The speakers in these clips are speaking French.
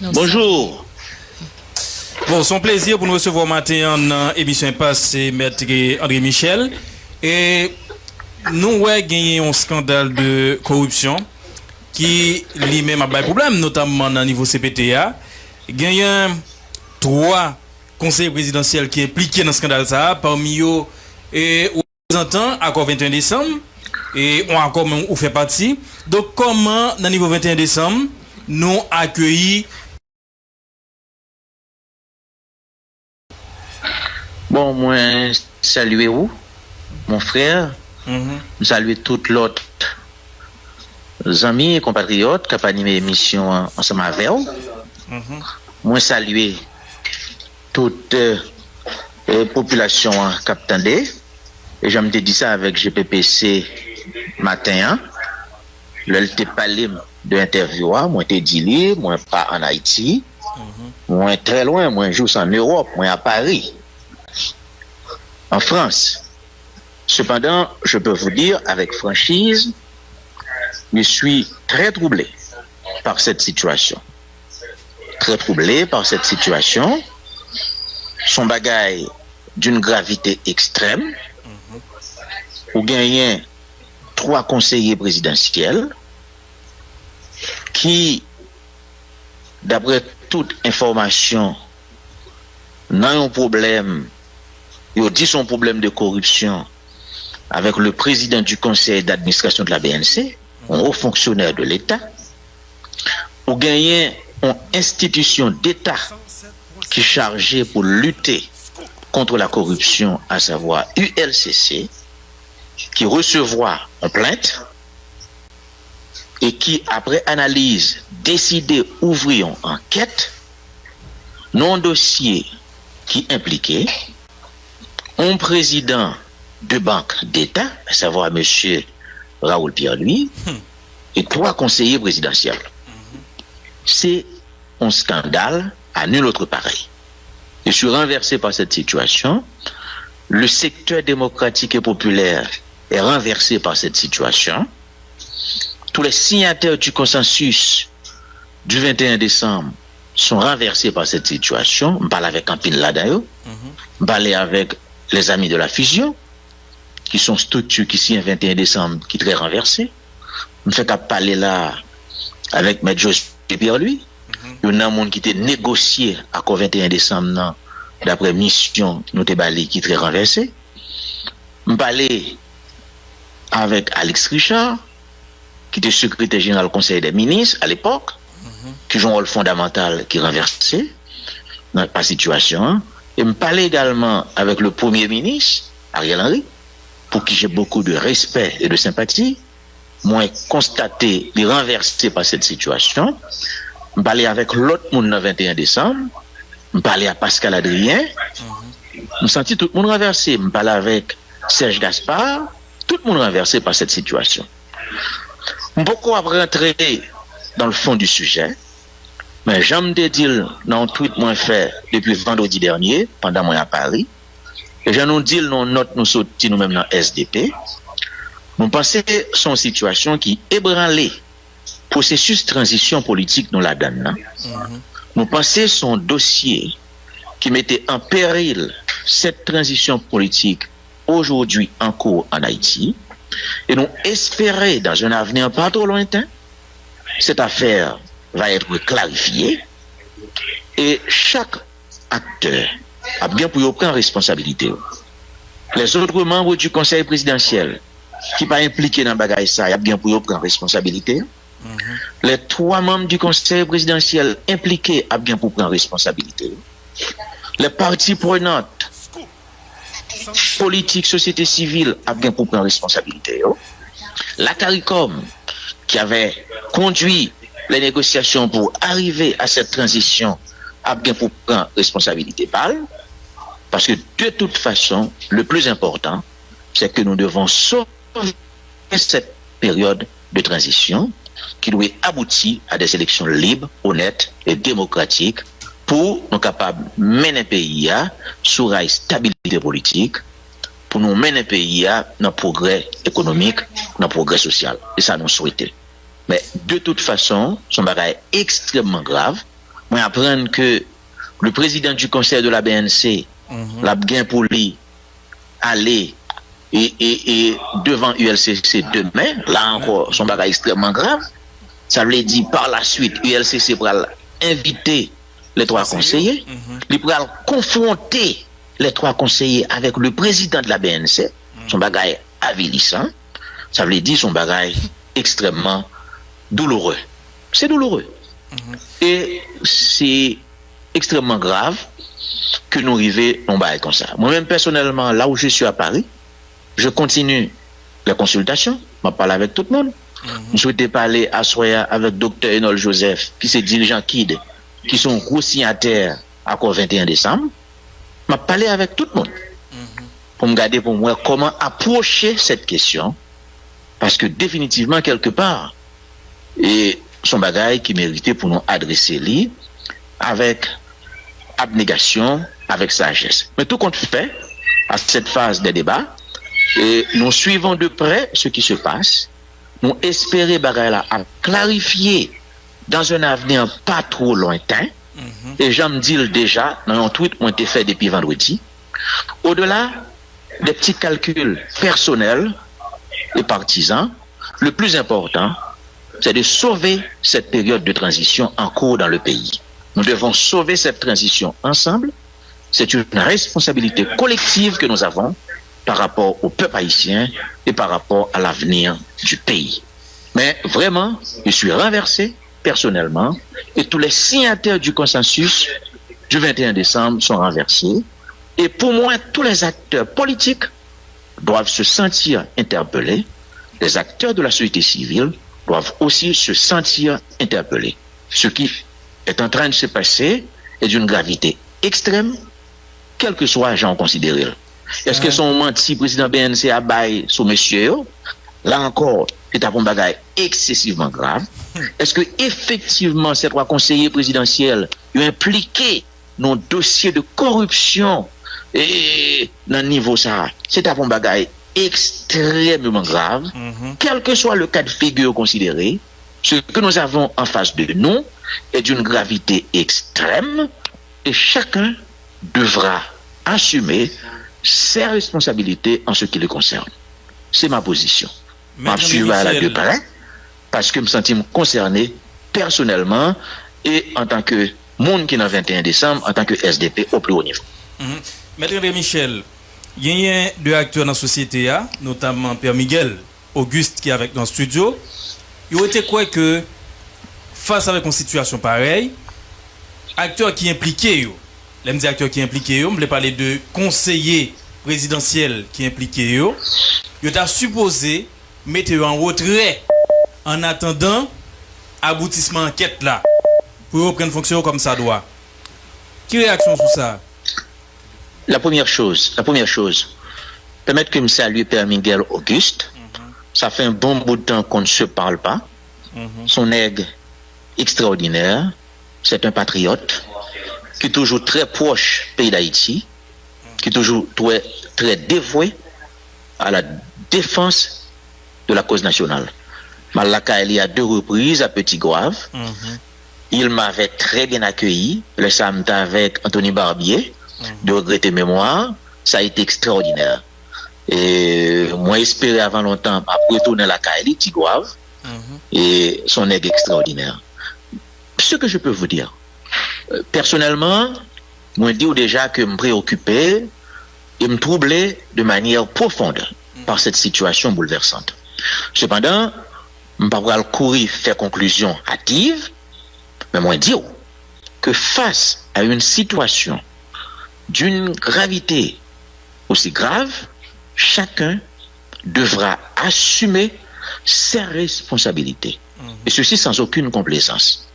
Bonjour. Bon, son plaisir pour nous recevoir matin en émission Impasse, c'est Maître André Michel. Et nous avons gagné un scandale de corruption qui lui-même a des problèmes, notamment au niveau CPTA. Il y a 3 conseillers présidentiels qui sont impliqués dans ce scandale. Parmi eux, et représentants, accord 21 décembre, et on encore même fait partie. Donc, comment, dans le niveau 21 décembre, nous accueillir? Bon, moi, saluez vous, mon frère. Saluer toutes l'autre amis et compatriotes qui ont animé l'émission ensemble avec vous. Moi, saluer toute population qui attendait. Et je me dis ça avec GPPC matin. Là, je parlé de l'interview. Moi, je dit, moi, pas en Haïti. Moi, très loin. Moi, je joue en Europe. Moi, à Paris. En France. Cependant, je peux vous dire avec franchise, je suis très troublé par cette situation. Très troublé par cette situation. Son bagaille d'une gravité extrême. Où gagnent 3 conseillers présidentiels qui, d'après toute information, n'ont un problème, ils dit son problème de corruption avec le président du conseil d'administration de la BNC, un haut fonctionnaire de l'État, ou gagner une institution d'État qui est chargée pour lutter contre la corruption, à savoir ULCC, qui recevra une plainte et qui, après analyse, décide d'ouvrir une enquête, non dossier qui impliquait un président de banque d'État, à savoir M. Raoul Pierre-Louis, et 3 conseillers présidentiels. C'est un scandale à nul autre pareil. Je suis renversé par cette situation. Le secteur démocratique et populaire est renversé par cette situation. Tous les signataires du consensus du 21 décembre sont renversés par cette situation. Je parle avec Ampine Ladayo, je parle avec les amis de la fusion, qui sont structures qui signent 21 décembre, qui sont très renversées. Je fais qu'à parler là avec M. José Pierre-Louis. Il y a un monde qui était négocié à 21 décembre, d'après mission, nous avons qui est très renversé. Je parlais avec Alex Richard, qui était secrétaire général du Conseil des ministres à l'époque, qui joue un rôle fondamental qui est renversé dans la situation. Et je parlais également avec le Premier ministre, Ariel Henry, pour qui j'ai beaucoup de respect et de sympathie. Moi, constaté, les renversé par cette situation. Je parlais avec l'autre monde le 21 décembre. Je parlais à Pascal Adrien. Je senti tout le monde renversé. Je parlais avec Serge Gaspard. Tout le monde renversé par cette situation. Beaucoup à rentrer dans le fond du sujet. Mais j'aime te dire dans un tweet moi fait depuis vendredi dernier, pendant moi à Paris. Et je nous dis non note nous sorti nous-mêmes dans SDP. Nous pensons que c'est une situation qui ébranlait processus transition politique dans la donne. Nous pensons son dossier qui mettait en péril cette transition politique aujourd'hui en cours en Haïti. Et nous espérons dans un avenir pas trop lointain, cette affaire va être clarifiée et chaque acteur a bien pour prendre responsabilité. Les autres membres du conseil présidentiel qui pas impliqués dans bagaille ça, a bien pour prendre responsabilité. Les 3 membres du conseil présidentiel impliqués a bien pour prendre responsabilité. Les parties prenantes, politique, société civile a bien pour prendre responsabilité. La CARICOM qui avait conduit les négociations pour arriver à cette transition a bien pour prendre responsabilité. Parce que de toute façon, le plus important, c'est que nous devons sauver cette période de transition qui doit aboutir à des élections libres, honnêtes et démocratiques pour nous capables de mener le pays sur la stabilité politique, pour nous mener le pays dans le progrès économique, dans le progrès social. Et ça, nous souhaitons. Mais de toute façon, c'est un bagage extrêmement grave. moi apprendre que le président du conseil de la BNC, l'a bien pour lui, aller et devant ULCC demain, là encore, son bagage extrêmement grave. Ça veut dire par la suite, ULCC pourra inviter les trois conseillers, il pourra confronter les trois conseillers avec le président de la BNC, son bagage avilissant, ça veut dire son bagage extrêmement douloureux. C'est douloureux. Et c'est extrêmement grave que nous arrivions en bagage comme ça. Moi-même, personnellement, là où je suis à Paris, je continue les consultations, je parle avec tout le monde. Je souhaitais parler à Soya avec Dr. Enol Joseph, qui est dirigeant KID, qui sont gros signataires à l'accord 21 décembre. Je parlé avec tout le monde pour me garder pour moi comment approcher cette question, parce que définitivement, quelque part, et son bagage qui méritait pour nous adresser lui avec abnégation, avec sagesse. Mais tout compte fait, à cette phase des débats, et nous suivons de près ce qui se passe. Nous espérons bagala à clarifier dans un avenir pas trop lointain. Et j'en me dis déjà, dans un tweet qui a été fait depuis vendredi, au-delà des petits calculs personnels et partisans, le plus important, c'est de sauver cette période de transition en cours dans le pays. Nous devons sauver cette transition ensemble. C'est une responsabilité collective que nous avons par rapport au peuple haïtien et par rapport à l'avenir du pays. Mais vraiment, je suis renversé personnellement et tous les signataires du consensus du 21 décembre sont renversés. Et pour moi, tous les acteurs politiques doivent se sentir interpellés. Les acteurs de la société civile doivent aussi se sentir interpellés. Ce qui est en train de se passer est d'une gravité extrême, quel que soit l'agent considéré. Est-ce que son menti président BNC a baillé sur monsieur? Là encore, c'est un bagage excessivement grave. Est-ce que effectivement ces trois conseillers présidentiels ont impliqué nos dossiers de corruption et dans le niveau ça? C'est un bagage extrêmement grave. Quel que soit le cas de figure considéré, ce que nous avons en face de nous est d'une gravité extrême et chacun devra assumer ses responsabilités en ce qui le concerne. C'est ma position. Je suis là de près parce que je me sens concerné personnellement et en tant que monde qui est dans le 21 décembre, en tant que SDP au plus haut niveau. Maître Michel, il y a deux acteurs dans la société, notamment Père Miguel Auguste qui est avec dans le studio. Il a été quoi que face avec une situation pareille, acteurs qui impliqués, les acteurs qui impliqués, on voulait parler de conseillers présidentiels qui impliqués, il a supposé mettre en retrait en attendant aboutissement enquête là pour reprendre fonction comme ça doit. Quelle réaction sur ça? La première chose, permettre que je salue Père Miguel Auguste. Ça fait un bon bout de temps qu'on ne se parle pas. Son aigle extraordinaire, c'est un patriote qui est toujours très proche du pays d'Haïti, qui est toujours très dévoué à la défense de la cause nationale. Malaka, il y a 2 reprises à Petit Goave. Il m'avait très bien accueilli. Le samedi avec Anthony Barbier, de regretter mémoire. Ça a été extraordinaire. Et moi, espérais avant longtemps à retourner à la Kaili, Petit Goave, et son aigle extraordinaire. Ce que je peux vous dire, personnellement, moi, je dis déjà que je me préoccupais et me troublais de manière profonde par cette situation bouleversante. Cependant, je ne vais pas courir faire conclusion hâtive, mais moi dire que face à une situation d'une gravité aussi grave, chacun devra assumer ses responsabilités. Et ceci sans aucune complaisance.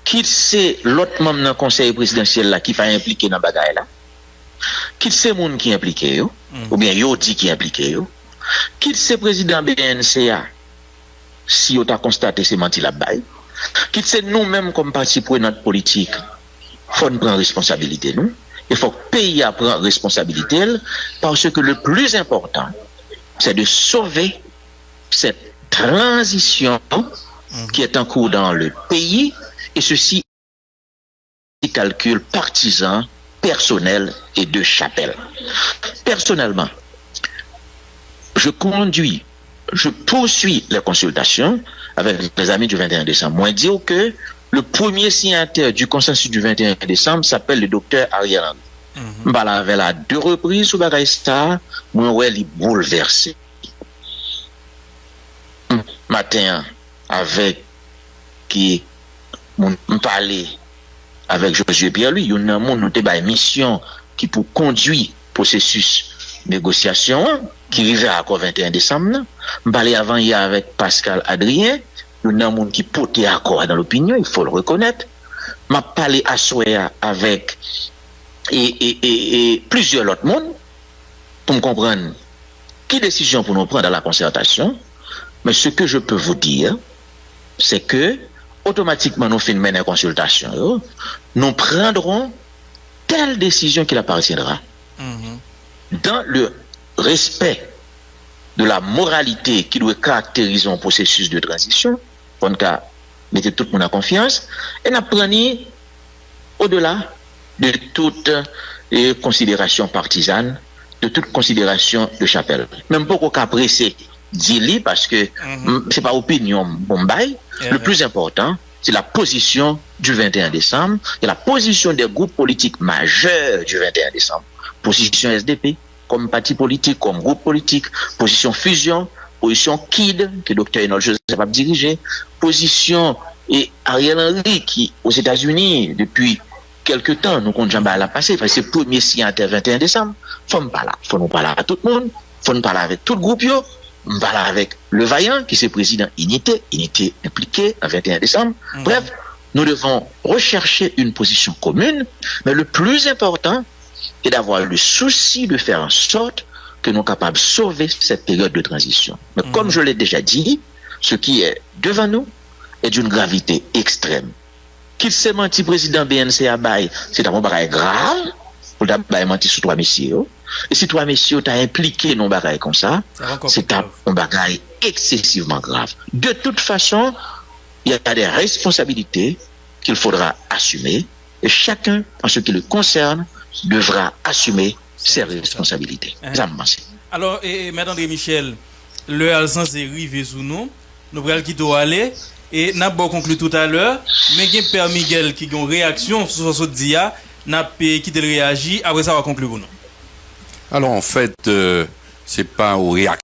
Qu'il c'est l'autre membre d'un conseil présidentiel là qui va impliquer dans le bagaille là, qu'il c'est monde qui est impliqué, ou bien yo dit qui est impliqué, qu'il c'est président BNCA, si on a constaté c'est menti la baille, qu'il c'est nous-mêmes comme parti prenante politique, faut nous prendre responsabilité nous, il faut que le pays prenne responsabilité parce que le plus important, c'est de sauver cette transition qui est en cours dans le pays et ceci petits calculs partisans, personnels et de chapelle. Personnellement, je poursuis les consultations avec les amis du 21 décembre. Moi, dire que le premier signataire du consensus du 21 décembre s'appelle le docteur Ariel Henry. Bah, avec à 2 reprises sous Bagay Star, moi, ouais, il est bouleversé. Matin, avec qui on parlait avec Josué Pierre, lui, il y a un monde qui a une mission qui pour conduire processus négociation qui arrivait à l'accord 21 décembre. On parlait avant hier avec Pascal Adrien, il y a un monde qui portait accord dans l'opinion, il faut le reconnaître. M'a parlé à Soya avec et plusieurs autres mondes pour me comprendre quelle décision pour nous prendre dans la concertation. Mais ce que je peux vous dire, c'est que automatiquement nous finissons une consultation, nous prendrons telle décision qu'il appartiendra dans le respect de la moralité qui doit caractériser un processus de transition, pour qu'à mettre tout le monde en confiance, et nous prenons au-delà de toute considération partisane, de toute considération de chapelle. Même pas qu'on pressé dit parce que c'est pas opinion Bombay. Le plus important, c'est la position du 21 décembre et la position des groupes politiques majeurs du 21 décembre. Position SDP, comme parti politique, comme groupe politique, position fusion, position KID, que Dr. Enoch Joseph a dirigé, position et Ariel Henry qui, aux États-Unis, depuis quelque temps, nous comptons jamais à la passer, parce que c'est le premier signataire 21 décembre. Faut nous parler à tout le monde, faut nous parler avec tout le groupe, on parle avec le Vaillant, qui est président Unité impliqué le 21 décembre. Bref, nous devons rechercher une position commune, mais le plus important est d'avoir le souci de faire en sorte que nous sommes capables de sauver cette période de transition. Mais comme je l'ai déjà dit, ce qui est devant nous est d'une gravité extrême. Qu'il s'est menti président BNC à Baye, c'est un bagage grave, pour d'abord menti sur 3 messieurs. Et si 3 messieurs t'as impliqué dans un bagage comme ça, c'est un bagage excessivement grave. De toute façon, il y a des responsabilités qu'il faudra assumer, et chacun, en ce qui le concerne, devra assumer ses responsabilités. Alors, Madame André Michel, le Alsace est arrivé sous nous allons quitter aller, et n'a pas conclu tout à l'heure, mais il y a Père Miguel qui a une réaction sur ce dia, n'a pas quitté le réagir, après ça, on va conclure pour nous. Alors, en fait, c'est pas aux réactions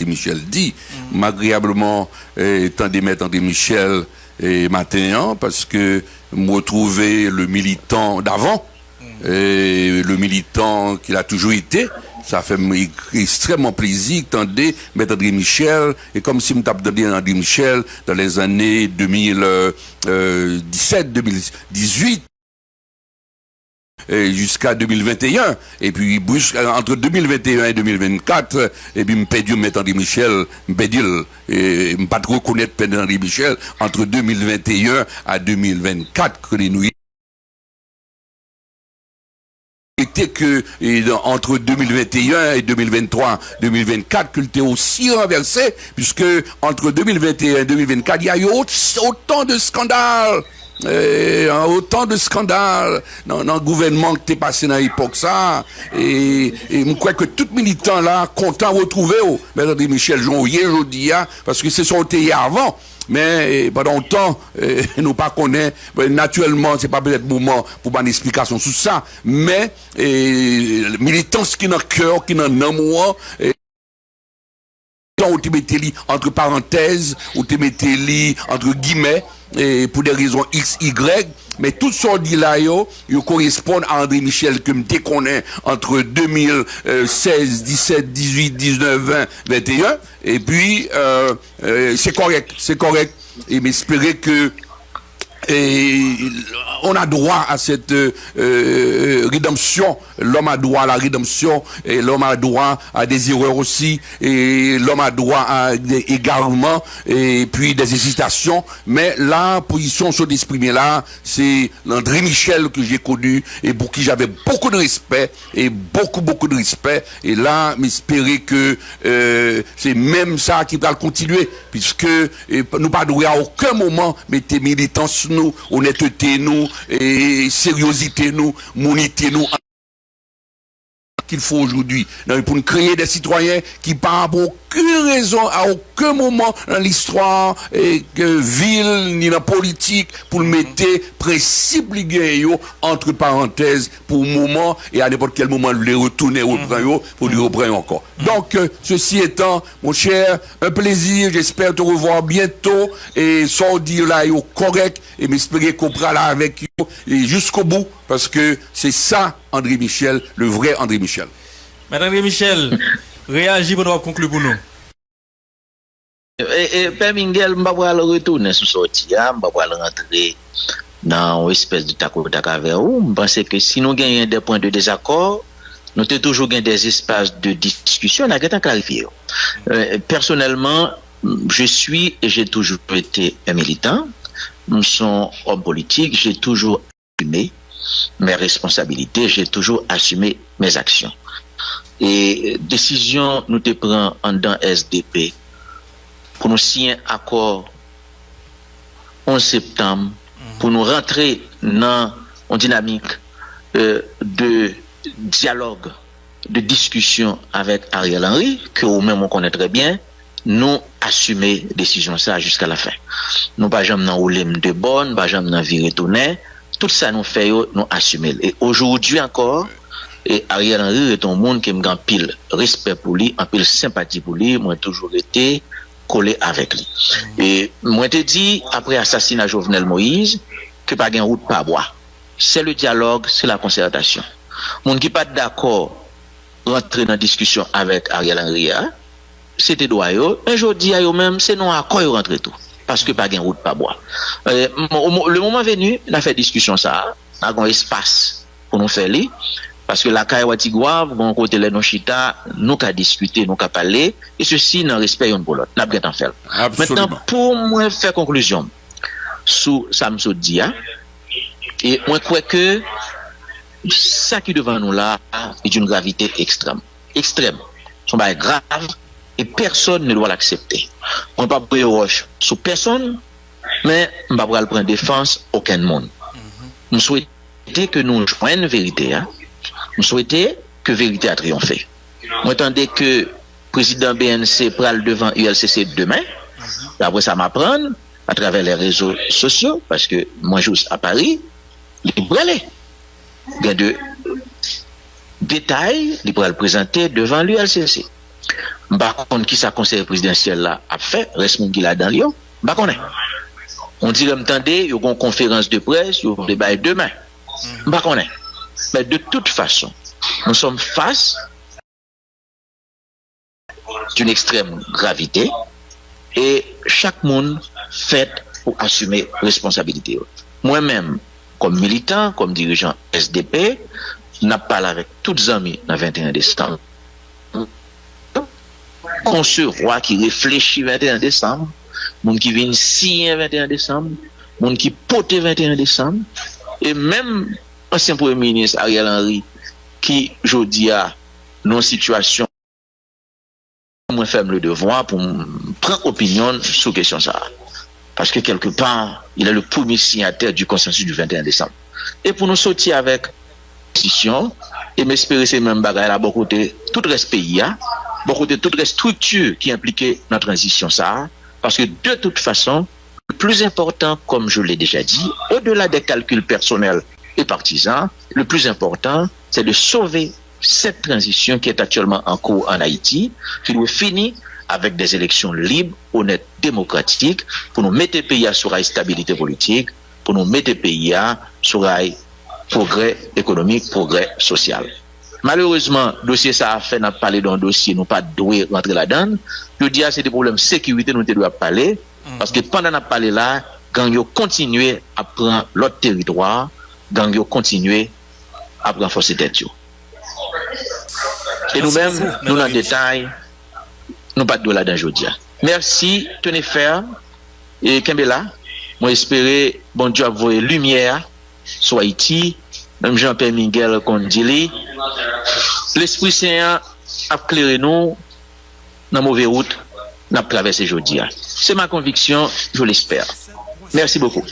que Michel dit, agréablement, étant des maîtres André Michel et matin, parce que me retrouver le militant d'avant, et le militant qu'il a toujours été, ça fait extrêmement plaisir d'entendre Maître André Michel, et comme si je m'entendais André Michel dans les années 2017, 2018, jusqu'à 2021, et puis entre 2021 et 2024, et puis me perdu Maître André Michel, et pas trop connaître Maître André Michel entre 2021 à 2024 que nous était que entre 2021 et 2023, 2024, qu'il était aussi renversé, puisque entre 2021 et 2024, il y a eu autant de scandales. Autant de scandales dans le gouvernement qui est passé dans l'époque ça, et je crois que tout militant là content de retrouver Maître Michel Jonvier aujourd'hui, parce que c'est sorti avant. Mais pendant longtemps, nous pas connaît. Naturellement, c'est pas peut-être le moment pour une explication sur ça. Mais militants qui n'ont cœur, qui n'ont amour, ou tu mettez entre parenthèses, ou tu mettez entre guillemets, pour des raisons X, Y, mais tout ce qu'on dit là, il correspond à André Michel que me connaît entre 2016, 17, 18, 19, 20, 21, et puis c'est correct, et m'espérer que on a droit à cette rédemption. L'homme a droit à la rédemption, et l'homme a droit à des erreurs aussi, et l'homme a droit à des égarements, et puis des hésitations. Mais la position sur d'exprimer là, c'est André Michel que j'ai connu, et pour qui j'avais beaucoup de respect, et beaucoup de respect. Et là, m'espérer que c'est même ça qui va continuer, puisque nous pas droit à aucun moment mettre militants nous, honnêteté nous, et sérieuxité nous, monité nous, qu'il faut aujourd'hui pour nous créer des citoyens qui par aucune raison, à aucun moment dans l'histoire ville ni dans la politique pour mettre principe entre parenthèses pour le moment et à n'importe quel moment les retourner au pour lui reprendre encore. Donc ceci étant mon cher, un plaisir, j'espère te revoir bientôt et sans dire là correct et m'espérer qu'on prend là avec vous et jusqu'au bout parce que c'est ça André Michel, le vrai André Michel. Madame André Michel, réagis pour nous conclure pour nous. Père Mingel, je vais retourner sur sortie, je vais rentrer dans une espèce de tac vers vous. Je pense que si nous gagnons des points de désaccord, nous avons toujours des espaces de discussion, nous avons clarifié. Personnellement, je suis et j'ai toujours été un militant. Nous sommes hommes politiques, j'ai toujours assumé mes responsabilités, j'ai toujours assumé mes actions. Et décision nous te prend en dans SDP pour nous signer un accord 11 septembre pour nous rentrer dans une dynamique de dialogue, de discussion avec Ariel Henry, que nous-mêmes on connaît très bien, nous assumer décision ça jusqu'à la fin. Nous pas jamais dans rouler de bonne, pas jamais dans virer tourner, tout ça nous fait nous assumer. Et aujourd'hui encore, et Ariel Henry est un monde qui me gagne pile respect pour lui, en pile sympathie pour lui, moi toujours été collé avec lui. Et moi te dit après assassinat Jovenel Moïse que pas gain route pas bois. C'est le dialogue, c'est la concertation. Monde qui pas d'accord rentrer dans discussion avec Ariel Henry, c'était droit yo. Aujourd'hui yo même c'est non accord yo rentrer tout parce que pas gain route pas bois. Le moment venu, on a fait discussion ça, on a un espace pour nous faire li. Parce que la Kaiwatigua, bon côté les Nochita, nous qu'à discuter, nous qu'à parler, et ceci dans respect une pour l'autre. N'a bien en faire. Maintenant, pour moi faire conclusion sous Samso Dia, et moi crois que ça qui devant nous là est d'une gravité extrême. Extrême. Son bail grave et personne ne doit l'accepter. On ne peut pas brûler roche sur personne, mais on ne va pas prendre défense aucun monde. Nous souhaitons que nous joignions une vérité, hein. Nous souhaitons que vérité a triomphé. Moi, attendez que le président BNC prenne devant ULCC demain. Après ça m'apprend à travers les réseaux sociaux, parce que moi, juste à Paris, il pourrait aller. Il y a de détails, il pourrait le présenter devant l'ULCC. Par contre, qui ça conseil présidentiel là a fait, reste mon qui là dans Lyon, on dit, attendez, il y a une conférence de presse, il y a un débat demain. Mais de toute façon, nous sommes face d'une extrême gravité et chaque monde fait pour assumer responsabilité. Moi-même, comme militant, comme dirigeant SDP, n'a parlé avec tous les amis le 21 décembre. On se roi qui réfléchit le 21 décembre, monde qui vient signer le 21 décembre, monde qui pote le 21 décembre, et même ancien Premier ministre Ariel Henry, qui, aujourd'hui, a nos situations, moi, fait le devoir pour prendre opinion sur question ça. Parce que quelque part, il est le premier signataire du consensus du 21 décembre. Et pour nous sortir avec décision, et m'espérer ces mêmes bagages là, beaucoup de tout le reste pays, beaucoup de toutes les structures qui impliquaient dans la transition ça, parce que de toute façon, le plus important, comme je l'ai déjà dit, au-delà des calculs personnels et partisans, le plus important, c'est de sauver cette transition qui est actuellement en cours en Haïti, qui doit finir avec des élections libres, honnêtes, démocratiques, pour nous mettre le pays sur la stabilité politique, pour nous mettre le pays sur le progrès économique, progrès social. Malheureusement, le dossier ça a fait, n'a parlé d'un dossier, nous pas doué rentrer là-dedans. Je dis c'est des problèmes de sécurité, nous devons parler, parce que pendant qu'on a parlé là, gang yo continuer à prendre l'autre territoire, gang yo continuer à renforcer tête yo. Et nous-mêmes, nous dans le détail, nous pas de là-dedans aujourd'hui. Merci, tenez ferme, et Kembela, moi espérer, bon Dieu, avoir lumière sur Haïti, même Jean-Pierre Miguel Kondili, l'Esprit Saint a éclairé nous dans la mauvaise route, nous avons traversé aujourd'hui. C'est ma conviction, je l'espère. Merci beaucoup.